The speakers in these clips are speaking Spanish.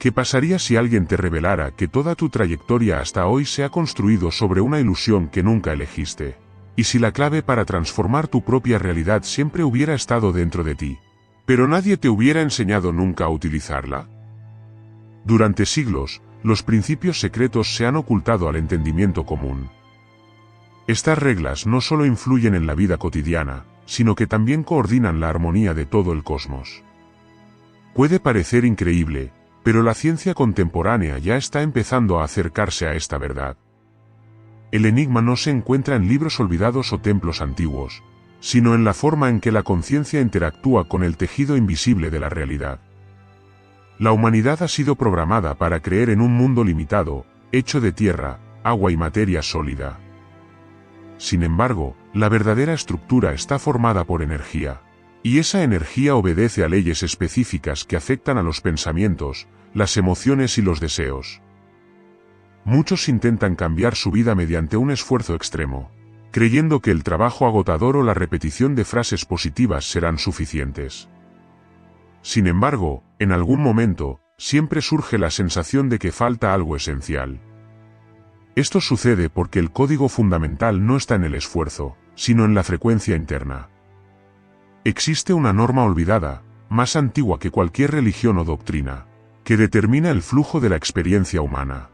¿Qué pasaría si alguien te revelara que toda tu trayectoria hasta hoy se ha construido sobre una ilusión que nunca elegiste? ¿Y si la clave para transformar tu propia realidad siempre hubiera estado dentro de ti, pero nadie te hubiera enseñado nunca a utilizarla? Durante siglos, los principios secretos se han ocultado al entendimiento común. Estas reglas no solo influyen en la vida cotidiana, sino que también coordinan la armonía de todo el cosmos. Puede parecer increíble, pero la ciencia contemporánea ya está empezando a acercarse a esta verdad. El enigma no se encuentra en libros olvidados o templos antiguos, sino en la forma en que la conciencia interactúa con el tejido invisible de la realidad. La humanidad ha sido programada para creer en un mundo limitado, hecho de tierra, agua y materia sólida. Sin embargo, la verdadera estructura está formada por energía. Y esa energía obedece a leyes específicas que afectan a los pensamientos, las emociones y los deseos. Muchos intentan cambiar su vida mediante un esfuerzo extremo, creyendo que el trabajo agotador o la repetición de frases positivas serán suficientes. Sin embargo, en algún momento, siempre surge la sensación de que falta algo esencial. Esto sucede porque el código fundamental no está en el esfuerzo, sino en la frecuencia interna. Existe una norma olvidada, más antigua que cualquier religión o doctrina, que determina el flujo de la experiencia humana.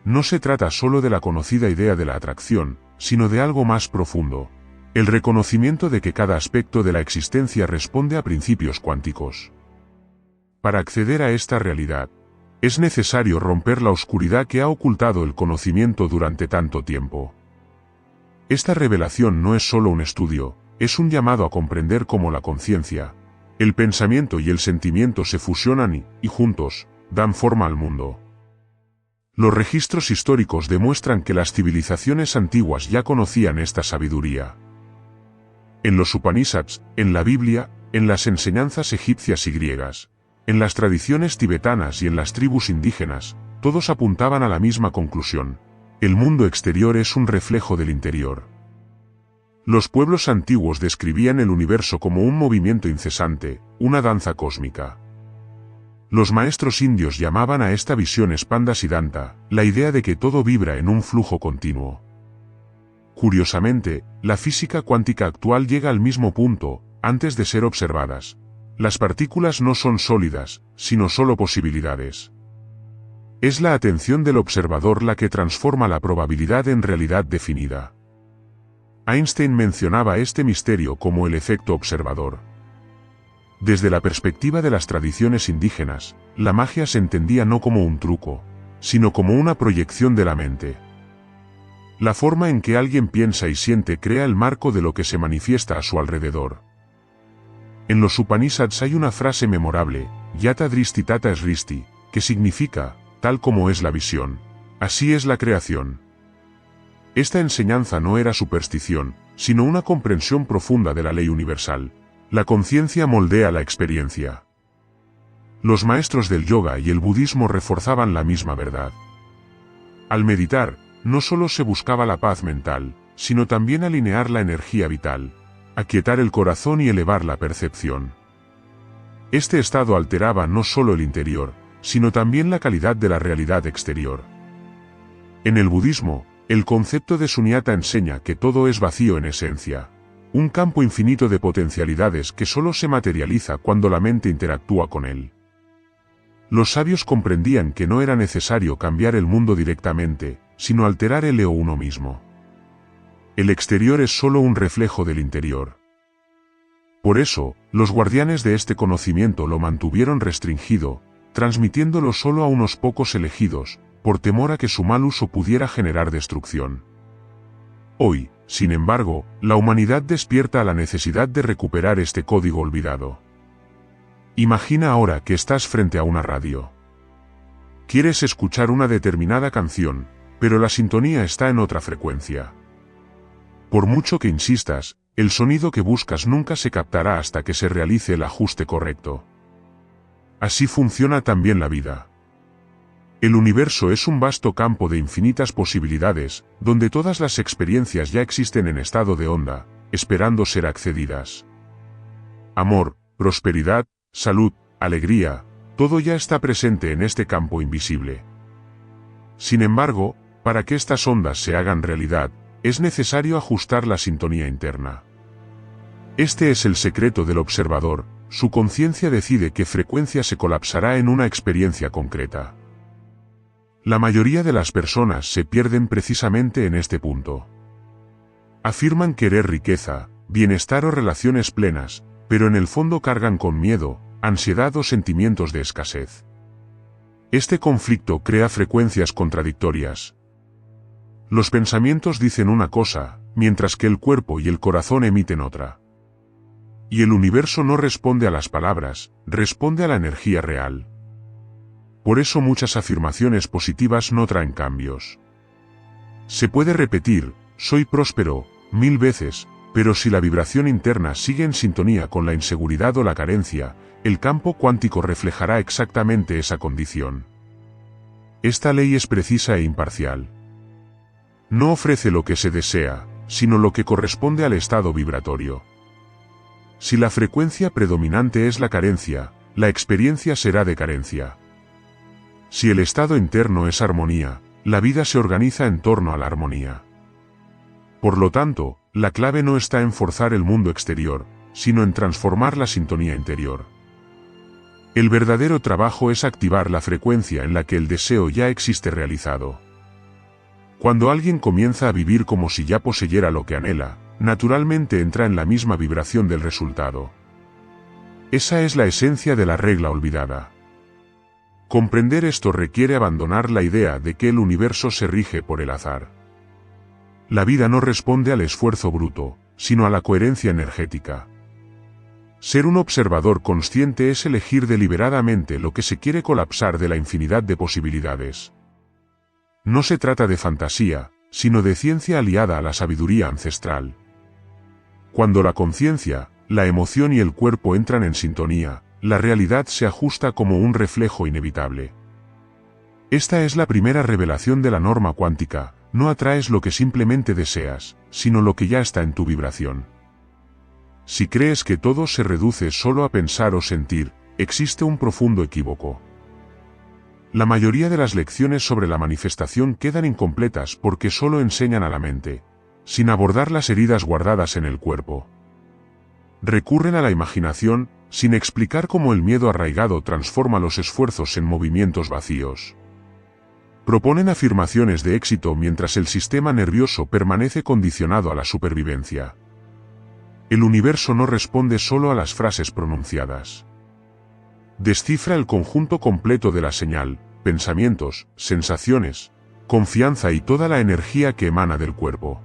No se trata solo de la conocida idea de la atracción, sino de algo más profundo: el reconocimiento de que cada aspecto de la existencia responde a principios cuánticos. Para acceder a esta realidad, es necesario romper la oscuridad que ha ocultado el conocimiento durante tanto tiempo. Esta revelación no es solo un estudio, es un llamado a comprender cómo la conciencia, el pensamiento y el sentimiento se fusionan y juntos, dan forma al mundo. Los registros históricos demuestran que las civilizaciones antiguas ya conocían esta sabiduría. En los Upanishads, en la Biblia, en las enseñanzas egipcias y griegas, en las tradiciones tibetanas y en las tribus indígenas, todos apuntaban a la misma conclusión: el mundo exterior es un reflejo del interior. Los pueblos antiguos describían el universo como un movimiento incesante, una danza cósmica. Los maestros indios llamaban a esta visión Spanda Siddhanta, la idea de que todo vibra en un flujo continuo. Curiosamente, la física cuántica actual llega al mismo punto, antes de ser observadas. Las partículas no son sólidas, sino solo posibilidades. Es la atención del observador la que transforma la probabilidad en realidad definida. Einstein mencionaba este misterio como el efecto observador. Desde la perspectiva de las tradiciones indígenas, la magia se entendía no como un truco, sino como una proyección de la mente. La forma en que alguien piensa y siente crea el marco de lo que se manifiesta a su alrededor. En los Upanishads hay una frase memorable: Yata Dristi Tata Srishti, que significa, tal como es la visión, así es la creación. Esta enseñanza no era superstición, sino una comprensión profunda de la ley universal. La conciencia moldea la experiencia. Los maestros del yoga y el budismo reforzaban la misma verdad. Al meditar, no solo se buscaba la paz mental, sino también alinear la energía vital, aquietar el corazón y elevar la percepción. Este estado alteraba no solo el interior, sino también la calidad de la realidad exterior. En el budismo, el concepto de sunyata enseña que todo es vacío en esencia, un campo infinito de potencialidades que solo se materializa cuando la mente interactúa con él. Los sabios comprendían que no era necesario cambiar el mundo directamente, sino alterar el ego uno mismo. El exterior es solo un reflejo del interior. Por eso, los guardianes de este conocimiento lo mantuvieron restringido, transmitiéndolo solo a unos pocos elegidos, por temor a que su mal uso pudiera generar destrucción. Hoy, sin embargo, la humanidad despierta a la necesidad de recuperar este código olvidado. Imagina ahora que estás frente a una radio. Quieres escuchar una determinada canción, pero la sintonía está en otra frecuencia. Por mucho que insistas, el sonido que buscas nunca se captará hasta que se realice el ajuste correcto. Así funciona también la vida. El universo es un vasto campo de infinitas posibilidades, donde todas las experiencias ya existen en estado de onda, esperando ser accedidas. Amor, prosperidad, salud, alegría, Todo ya está presente en este campo invisible. Sin embargo, para que estas ondas se hagan realidad, es necesario ajustar la sintonía interna. Este es el secreto del observador, su conciencia decide qué frecuencia se colapsará en una experiencia concreta. La mayoría de las personas se pierden precisamente en este punto. Afirman querer riqueza, bienestar o relaciones plenas, pero en el fondo cargan con miedo, ansiedad o sentimientos de escasez. Este conflicto crea frecuencias contradictorias. Los pensamientos dicen una cosa, mientras que el cuerpo y el corazón emiten otra. Y el universo no responde a las palabras, responde a la energía real. Por eso muchas afirmaciones positivas no traen cambios. Se puede repetir, soy próspero, 1000 veces, pero si la vibración interna sigue en sintonía con la inseguridad o la carencia, el campo cuántico reflejará exactamente esa condición. Esta ley es precisa e imparcial. No ofrece lo que se desea, sino lo que corresponde al estado vibratorio. Si la frecuencia predominante es la carencia, la experiencia será de carencia. Si el estado interno es armonía, la vida se organiza en torno a la armonía. Por lo tanto, la clave no está en forzar el mundo exterior, sino en transformar la sintonía interior. El verdadero trabajo es activar la frecuencia en la que el deseo ya existe realizado. Cuando alguien comienza a vivir como si ya poseyera lo que anhela, naturalmente entra en la misma vibración del resultado. Esa es la esencia de la regla olvidada. Comprender esto requiere abandonar la idea de que el universo se rige por el azar. La vida no responde al esfuerzo bruto, sino a la coherencia energética. Ser un observador consciente es elegir deliberadamente lo que se quiere colapsar de la infinidad de posibilidades. No se trata de fantasía, sino de ciencia aliada a la sabiduría ancestral. Cuando la conciencia, la emoción y el cuerpo entran en sintonía, la realidad se ajusta como un reflejo inevitable. Esta es la primera revelación de la norma cuántica: no atraes lo que simplemente deseas, sino lo que ya está en tu vibración. Si crees que todo se reduce solo a pensar o sentir, existe un profundo equívoco. La mayoría de las lecciones sobre la manifestación quedan incompletas porque solo enseñan a la mente, sin abordar las heridas guardadas en el cuerpo. Recurren a la imaginación, sin explicar cómo el miedo arraigado transforma los esfuerzos en movimientos vacíos. Proponen afirmaciones de éxito mientras el sistema nervioso permanece condicionado a la supervivencia. El universo no responde solo a las frases pronunciadas. Descifra el conjunto completo de la señal, pensamientos, sensaciones, confianza y toda la energía que emana del cuerpo.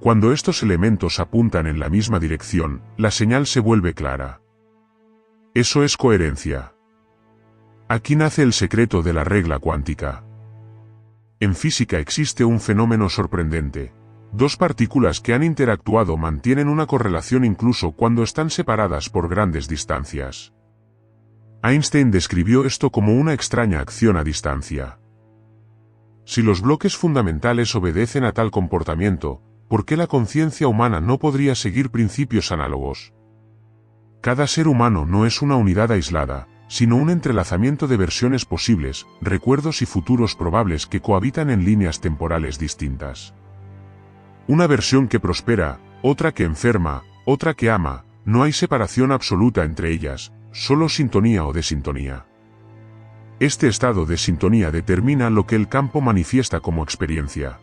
Cuando estos elementos apuntan en la misma dirección, la señal se vuelve clara. Eso es coherencia. Aquí nace el secreto de la regla cuántica. En física existe un fenómeno sorprendente. Dos partículas que han interactuado mantienen una correlación incluso cuando están separadas por grandes distancias. Einstein describió esto como una extraña acción a distancia. Si los bloques fundamentales obedecen a tal comportamiento, ¿por qué la conciencia humana no podría seguir principios análogos? Cada ser humano no es una unidad aislada, sino un entrelazamiento de versiones posibles, recuerdos y futuros probables que cohabitan en líneas temporales distintas. Una versión que prospera, otra que enferma, otra que ama, no hay separación absoluta entre ellas, solo sintonía o desintonía. Este estado de sintonía determina lo que el campo manifiesta como experiencia.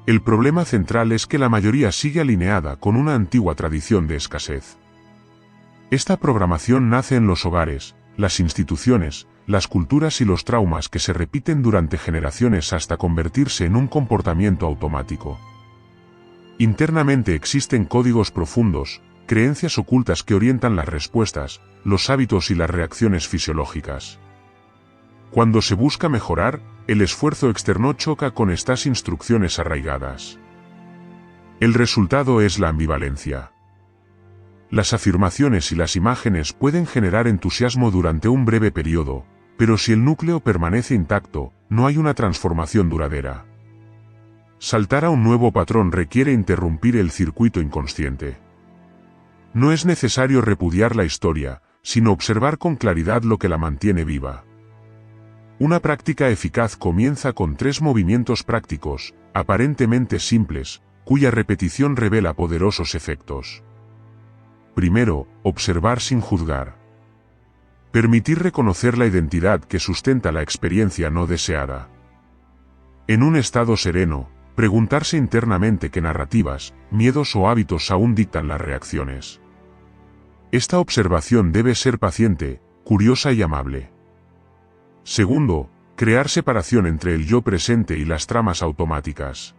El problema central es que la mayoría sigue alineada con una antigua tradición de escasez. Esta programación nace en los hogares, las instituciones, las culturas y los traumas que se repiten durante generaciones hasta convertirse en un comportamiento automático. Internamente existen códigos profundos, creencias ocultas que orientan las respuestas, los hábitos y las reacciones fisiológicas. Cuando se busca mejorar, el esfuerzo externo choca con estas instrucciones arraigadas. El resultado es la ambivalencia. Las afirmaciones y las imágenes pueden generar entusiasmo durante un breve periodo, pero si el núcleo permanece intacto, no hay una transformación duradera. Saltar a un nuevo patrón requiere interrumpir el circuito inconsciente. No es necesario repudiar la historia, sino observar con claridad lo que la mantiene viva. Una práctica eficaz comienza con 3 movimientos prácticos, aparentemente simples, cuya repetición revela poderosos efectos. Primero, observar sin juzgar. Permitir reconocer la identidad que sustenta la experiencia no deseada. En un estado sereno, preguntarse internamente qué narrativas, miedos o hábitos aún dictan las reacciones. Esta observación debe ser paciente, curiosa y amable. Segundo, crear separación entre el yo presente y las tramas automáticas.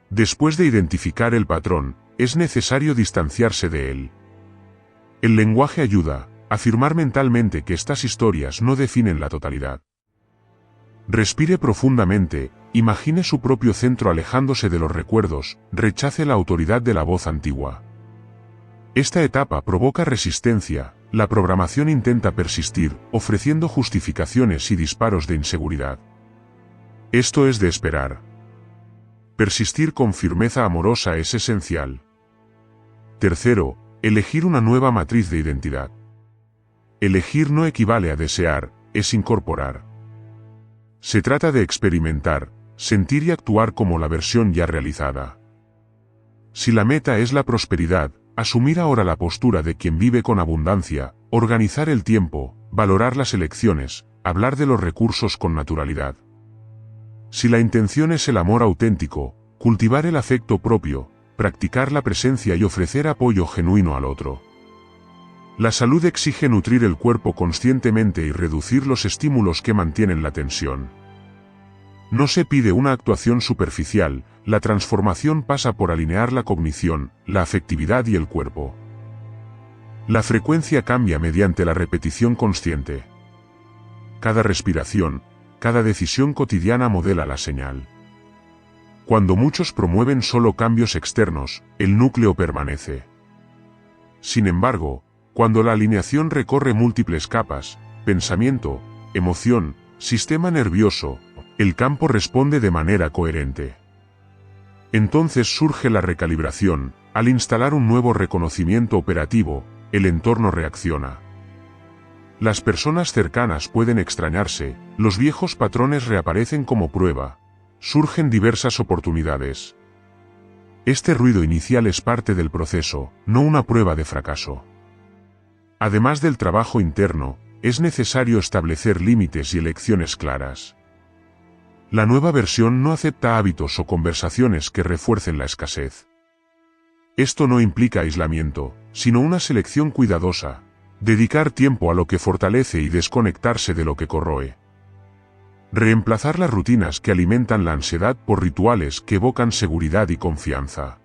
Después de identificar el patrón, es necesario distanciarse de él. El lenguaje ayuda a afirmar mentalmente que estas historias no definen la totalidad. Respire profundamente, imagine su propio centro alejándose de los recuerdos, rechace la autoridad de la voz antigua. Esta etapa provoca resistencia, la programación intenta persistir, ofreciendo justificaciones y disparos de inseguridad. Esto es de esperar. Persistir con firmeza amorosa es esencial. Tercero, elegir una nueva matriz de identidad. Elegir no equivale a desear, es incorporar. Se trata de experimentar, sentir y actuar como la versión ya realizada. Si la meta es la prosperidad, asumir ahora la postura de quien vive con abundancia, organizar el tiempo, valorar las elecciones, hablar de los recursos con naturalidad. Si la intención es el amor auténtico, cultivar el afecto propio, practicar la presencia y ofrecer apoyo genuino al otro. La salud exige nutrir el cuerpo conscientemente y reducir los estímulos que mantienen la tensión. No se pide una actuación superficial, la transformación pasa por alinear la cognición, la afectividad y el cuerpo. La frecuencia cambia mediante la repetición consciente. Cada respiración, cada decisión cotidiana modela la señal. Cuando muchos promueven solo cambios externos, el núcleo permanece. Sin embargo, cuando la alineación recorre múltiples capas, pensamiento, emoción, sistema nervioso, el campo responde de manera coherente. Entonces surge la recalibración, al instalar un nuevo reconocimiento operativo, el entorno reacciona. Las personas cercanas pueden extrañarse, los viejos patrones reaparecen como prueba, surgen diversas oportunidades. Este ruido inicial es parte del proceso, no una prueba de fracaso. Además del trabajo interno, es necesario establecer límites y elecciones claras. La nueva versión no acepta hábitos o conversaciones que refuercen la escasez. Esto no implica aislamiento, sino una selección cuidadosa, dedicar tiempo a lo que fortalece y desconectarse de lo que corroe. Reemplazar las rutinas que alimentan la ansiedad por rituales que evocan seguridad y confianza.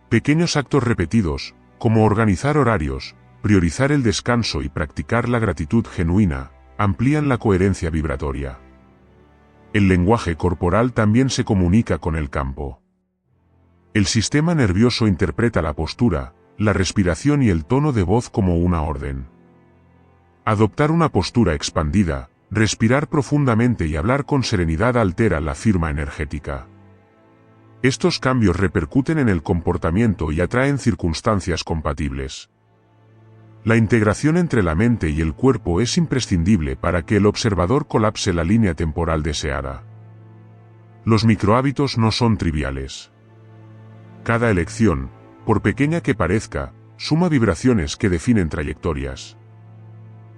Pequeños actos repetidos, como organizar horarios, priorizar el descanso y practicar la gratitud genuina, amplían la coherencia vibratoria. El lenguaje corporal también se comunica con el campo. El sistema nervioso interpreta la postura, la respiración y el tono de voz como una orden. Adoptar una postura expandida, respirar profundamente y hablar con serenidad altera la firma energética. Estos cambios repercuten en el comportamiento y atraen circunstancias compatibles. La integración entre la mente y el cuerpo es imprescindible para que el observador colapse la línea temporal deseada. Los microhábitos no son triviales. Cada elección, por pequeña que parezca, suma vibraciones que definen trayectorias.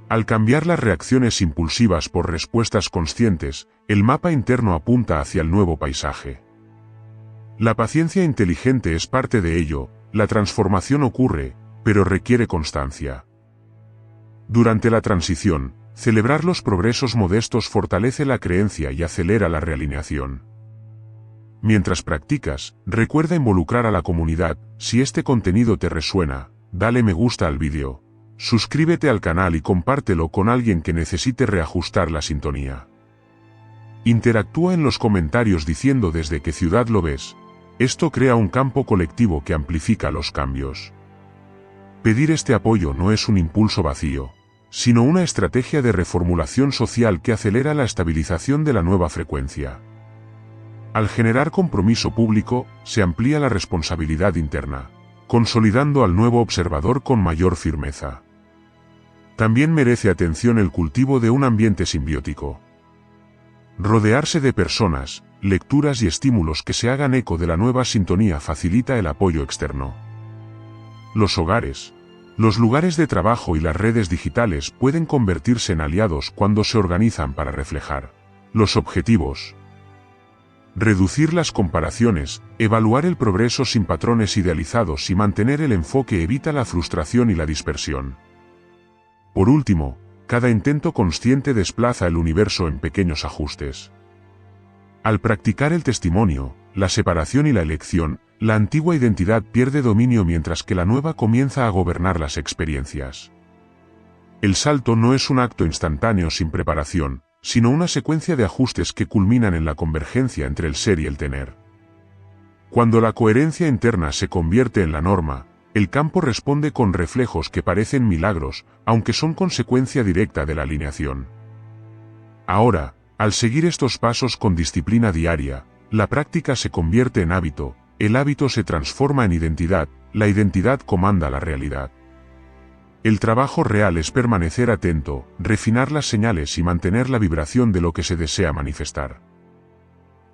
Al cambiar las reacciones impulsivas por respuestas conscientes, el mapa interno apunta hacia el nuevo paisaje. La paciencia inteligente es parte de ello, la transformación ocurre, pero requiere constancia. Durante la transición, celebrar los progresos modestos fortalece la creencia y acelera la realineación. Mientras practicas, recuerda involucrar a la comunidad. Si este contenido te resuena, dale me gusta al vídeo, suscríbete al canal y compártelo con alguien que necesite reajustar la sintonía. Interactúa en los comentarios diciendo desde qué ciudad lo ves. Esto crea un campo colectivo que amplifica los cambios. Pedir este apoyo no es un impulso vacío, sino una estrategia de reformulación social que acelera la estabilización de la nueva frecuencia. Al generar compromiso público, se amplía la responsabilidad interna, consolidando al nuevo observador con mayor firmeza. También merece atención el cultivo de un ambiente simbiótico. Rodearse de personas, lecturas y estímulos que se hagan eco de la nueva sintonía facilita el apoyo externo. Los hogares, los lugares de trabajo y las redes digitales pueden convertirse en aliados cuando se organizan para reflejar los objetivos. Reducir las comparaciones, evaluar el progreso sin patrones idealizados y mantener el enfoque evita la frustración y la dispersión. Por último, cada intento consciente desplaza el universo en pequeños ajustes. Al practicar el testimonio, la separación y la elección, la antigua identidad pierde dominio mientras que la nueva comienza a gobernar las experiencias. El salto no es un acto instantáneo sin preparación, sino una secuencia de ajustes que culminan en la convergencia entre el ser y el tener. Cuando la coherencia interna se convierte en la norma, el campo responde con reflejos que parecen milagros, aunque son consecuencia directa de la alineación. Ahora, al seguir estos pasos con disciplina diaria, la práctica se convierte en hábito, el hábito se transforma en identidad, la identidad comanda la realidad. El trabajo real es permanecer atento, refinar las señales y mantener la vibración de lo que se desea manifestar.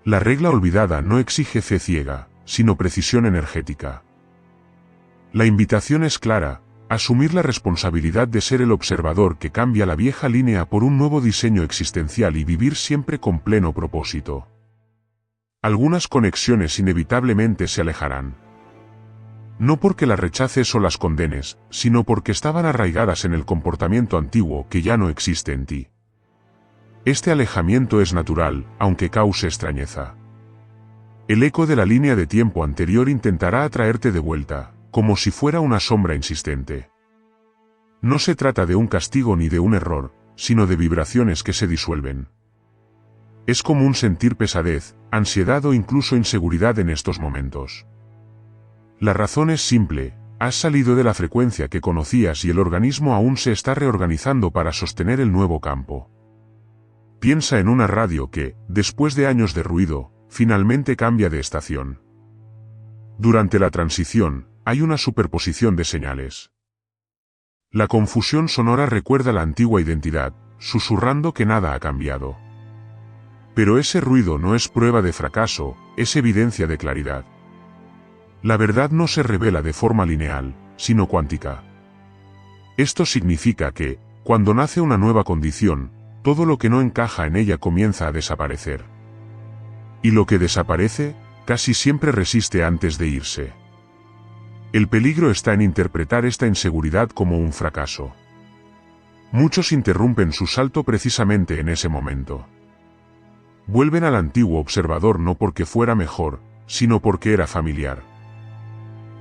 La regla olvidada no exige fe ciega, sino precisión energética. La invitación es clara: asumir la responsabilidad de ser el observador que cambia la vieja línea por un nuevo diseño existencial y vivir siempre con pleno propósito. Algunas conexiones inevitablemente se alejarán. No porque las rechaces o las condenes, sino porque estaban arraigadas en el comportamiento antiguo que ya no existe en ti. Este alejamiento es natural, aunque cause extrañeza. El eco de la línea de tiempo anterior intentará atraerte de vuelta, como si fuera una sombra insistente. No se trata de un castigo ni de un error, sino de vibraciones que se disuelven. Es común sentir pesadez, ansiedad o incluso inseguridad en estos momentos. La razón es simple: has salido de la frecuencia que conocías y el organismo aún se está reorganizando para sostener el nuevo campo. Piensa en una radio que, después de años de ruido, finalmente cambia de estación. Durante la transición, hay una superposición de señales. La confusión sonora recuerda la antigua identidad, susurrando que nada ha cambiado. Pero ese ruido no es prueba de fracaso, es evidencia de claridad. La verdad no se revela de forma lineal, sino cuántica. Esto significa que, cuando nace una nueva condición, todo lo que no encaja en ella comienza a desaparecer. Y lo que desaparece, casi siempre resiste antes de irse. El peligro está en interpretar esta inseguridad como un fracaso. Muchos interrumpen su salto precisamente en ese momento. Vuelven al antiguo observador no porque fuera mejor, sino porque era familiar.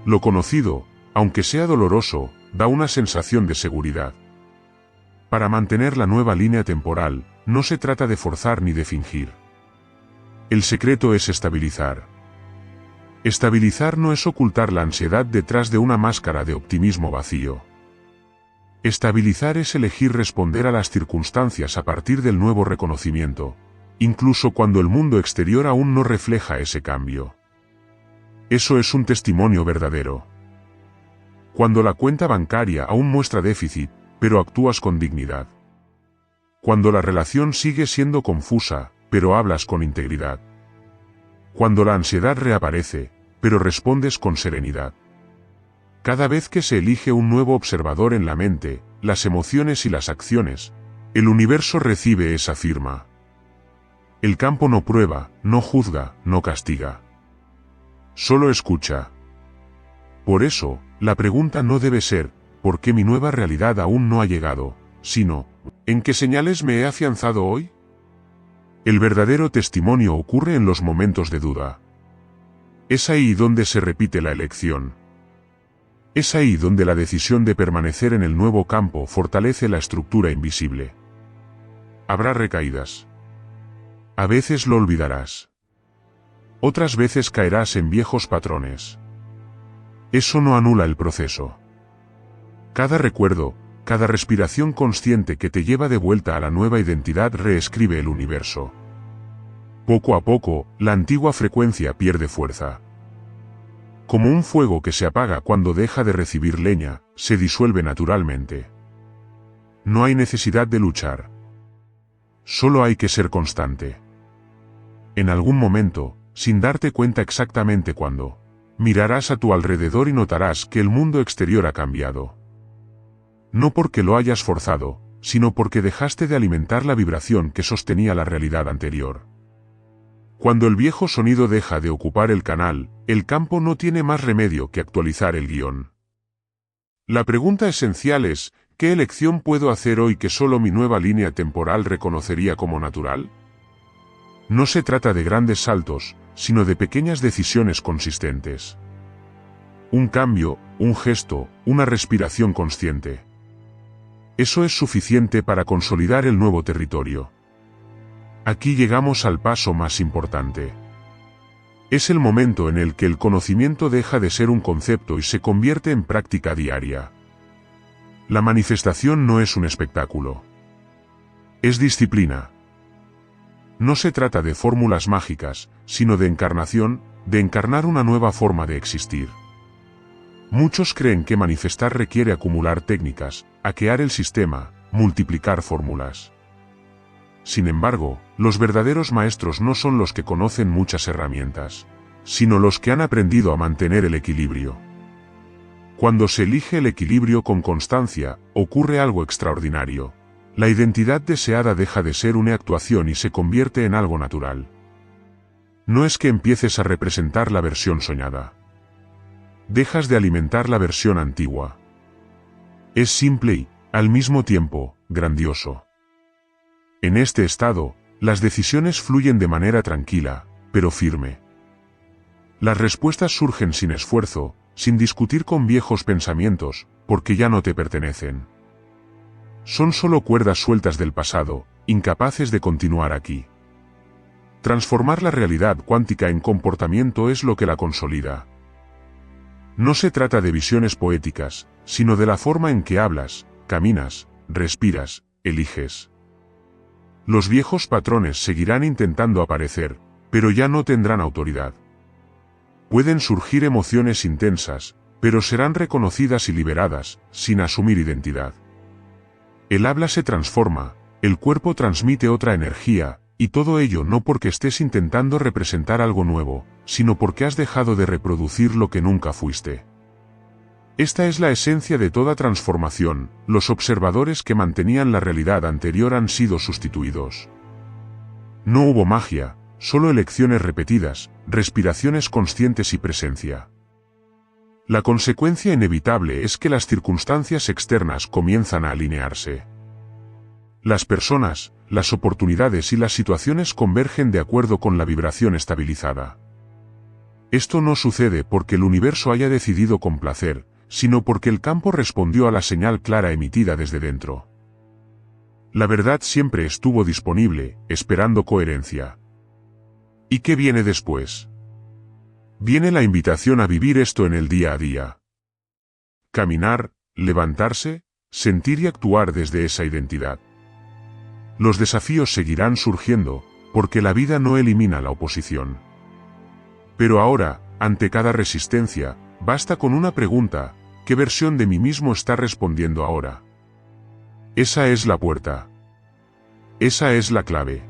Lo conocido, aunque sea doloroso, da una sensación de seguridad. Para mantener la nueva línea temporal, no se trata de forzar ni de fingir. El secreto es estabilizar. Estabilizar no es ocultar la ansiedad detrás de una máscara de optimismo vacío. Estabilizar es elegir responder a las circunstancias a partir del nuevo reconocimiento, incluso cuando el mundo exterior aún no refleja ese cambio. Eso es un testimonio verdadero. Cuando la cuenta bancaria aún muestra déficit, pero actúas con dignidad. Cuando la relación sigue siendo confusa, pero hablas con integridad. Cuando la ansiedad reaparece, pero respondes con serenidad. Cada vez que se elige un nuevo observador en la mente, las emociones y las acciones, el universo recibe esa firma. El campo no prueba, no juzga, no castiga. Solo escucha. Por eso, la pregunta no debe ser: ¿por qué mi nueva realidad aún no ha llegado?, sino: ¿en qué señales me he afianzado hoy? El verdadero testimonio ocurre en los momentos de duda. Es ahí donde se repite la elección. Es ahí donde la decisión de permanecer en el nuevo campo fortalece la estructura invisible. Habrá recaídas. A veces lo olvidarás. Otras veces caerás en viejos patrones. Eso no anula el proceso. Cada recuerdo, cada respiración consciente que te lleva de vuelta a la nueva identidad reescribe el universo. Poco a poco, la antigua frecuencia pierde fuerza. Como un fuego que se apaga cuando deja de recibir leña, se disuelve naturalmente. No hay necesidad de luchar. Solo hay que ser constante. En algún momento, sin darte cuenta exactamente cuándo, mirarás a tu alrededor y notarás que el mundo exterior ha cambiado. No porque lo hayas forzado, sino porque dejaste de alimentar la vibración que sostenía la realidad anterior. Cuando el viejo sonido deja de ocupar el canal, el campo no tiene más remedio que actualizar el guión. La pregunta esencial es, ¿qué elección puedo hacer hoy que solo mi nueva línea temporal reconocería como natural? No se trata de grandes saltos, sino de pequeñas decisiones consistentes. Un cambio, un gesto, una respiración consciente. Eso es suficiente para consolidar el nuevo territorio. Aquí llegamos al paso más importante. Es el momento en el que el conocimiento deja de ser un concepto y se convierte en práctica diaria. La manifestación no es un espectáculo. Es disciplina. No se trata de fórmulas mágicas, sino de encarnación, de encarnar una nueva forma de existir. Muchos creen que manifestar requiere acumular técnicas, hackear el sistema, multiplicar fórmulas. Sin embargo, los verdaderos maestros no son los que conocen muchas herramientas, sino los que han aprendido a mantener el equilibrio. Cuando se elige el equilibrio con constancia, ocurre algo extraordinario. La identidad deseada deja de ser una actuación y se convierte en algo natural. No es que empieces a representar la versión soñada. Dejas de alimentar la versión antigua. Es simple y, al mismo tiempo, grandioso. En este estado, las decisiones fluyen de manera tranquila, pero firme. Las respuestas surgen sin esfuerzo, sin discutir con viejos pensamientos, porque ya no te pertenecen. Son solo cuerdas sueltas del pasado, incapaces de continuar aquí. Transformar la realidad cuántica en comportamiento es lo que la consolida. No se trata de visiones poéticas, sino de la forma en que hablas, caminas, respiras, eliges. Los viejos patrones seguirán intentando aparecer, pero ya no tendrán autoridad. Pueden surgir emociones intensas, pero serán reconocidas y liberadas, sin asumir identidad. El habla se transforma, el cuerpo transmite otra energía, y todo ello no porque estés intentando representar algo nuevo, sino porque has dejado de reproducir lo que nunca fuiste. Esta es la esencia de toda transformación, los observadores que mantenían la realidad anterior han sido sustituidos. No hubo magia, solo elecciones repetidas, respiraciones conscientes y presencia. La consecuencia inevitable es que las circunstancias externas comienzan a alinearse. Las personas, las oportunidades y las situaciones convergen de acuerdo con la vibración estabilizada. Esto no sucede porque el universo haya decidido complacer, sino porque el campo respondió a la señal clara emitida desde dentro. La verdad siempre estuvo disponible, esperando coherencia. ¿Y qué viene después? Viene la invitación a vivir esto en el día a día. Caminar, levantarse, sentir y actuar desde esa identidad. Los desafíos seguirán surgiendo, porque la vida no elimina la oposición. Pero ahora, ante cada resistencia, basta con una pregunta: ¿qué versión de mí mismo está respondiendo ahora? Esa es la puerta. Esa es la clave.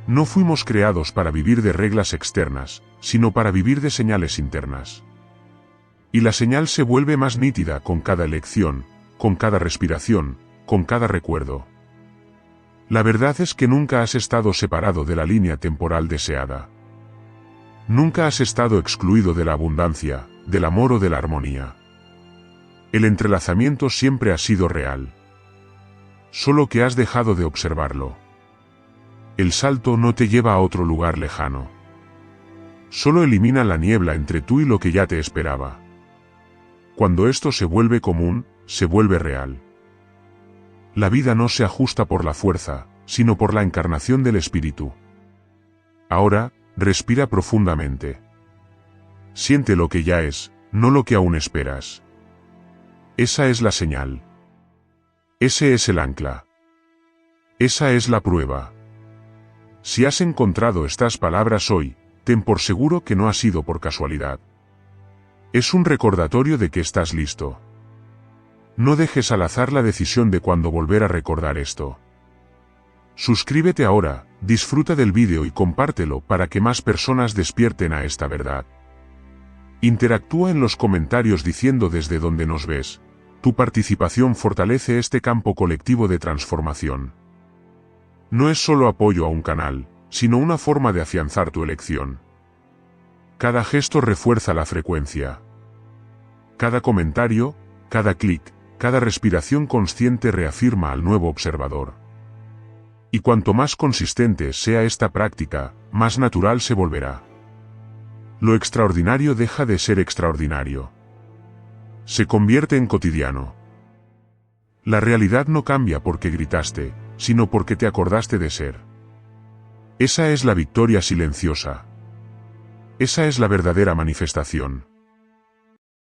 No fuimos creados para vivir de reglas externas, sino para vivir de señales internas. Y la señal se vuelve más nítida con cada elección, con cada respiración, con cada recuerdo. La verdad es que nunca has estado separado de la línea temporal deseada. Nunca has estado excluido de la abundancia, del amor o de la armonía. El entrelazamiento siempre ha sido real. Solo que has dejado de observarlo. El salto no te lleva a otro lugar lejano. Solo elimina la niebla entre tú y lo que ya te esperaba. Cuando esto se vuelve común, se vuelve real. La vida no se ajusta por la fuerza, sino por la encarnación del espíritu. Ahora, respira profundamente. Siente lo que ya es, no lo que aún esperas. Esa es la señal. Ese es el ancla. Esa es la prueba. Si has encontrado estas palabras hoy, ten por seguro que no ha sido por casualidad. Es un recordatorio de que estás listo. No dejes al azar la decisión de cuándo volver a recordar esto. Suscríbete ahora, disfruta del vídeo y compártelo para que más personas despierten a esta verdad. Interactúa en los comentarios diciendo desde dónde nos ves. Tu participación fortalece este campo colectivo de transformación. No es solo apoyo a un canal, sino una forma de afianzar tu elección. Cada gesto refuerza la frecuencia. Cada comentario, cada clic, cada respiración consciente reafirma al nuevo observador. Y cuanto más consistente sea esta práctica, más natural se volverá. Lo extraordinario deja de ser extraordinario. Se convierte en cotidiano. La realidad no cambia porque gritaste, sino porque te acordaste de ser. Esa es la victoria silenciosa. Esa es la verdadera manifestación.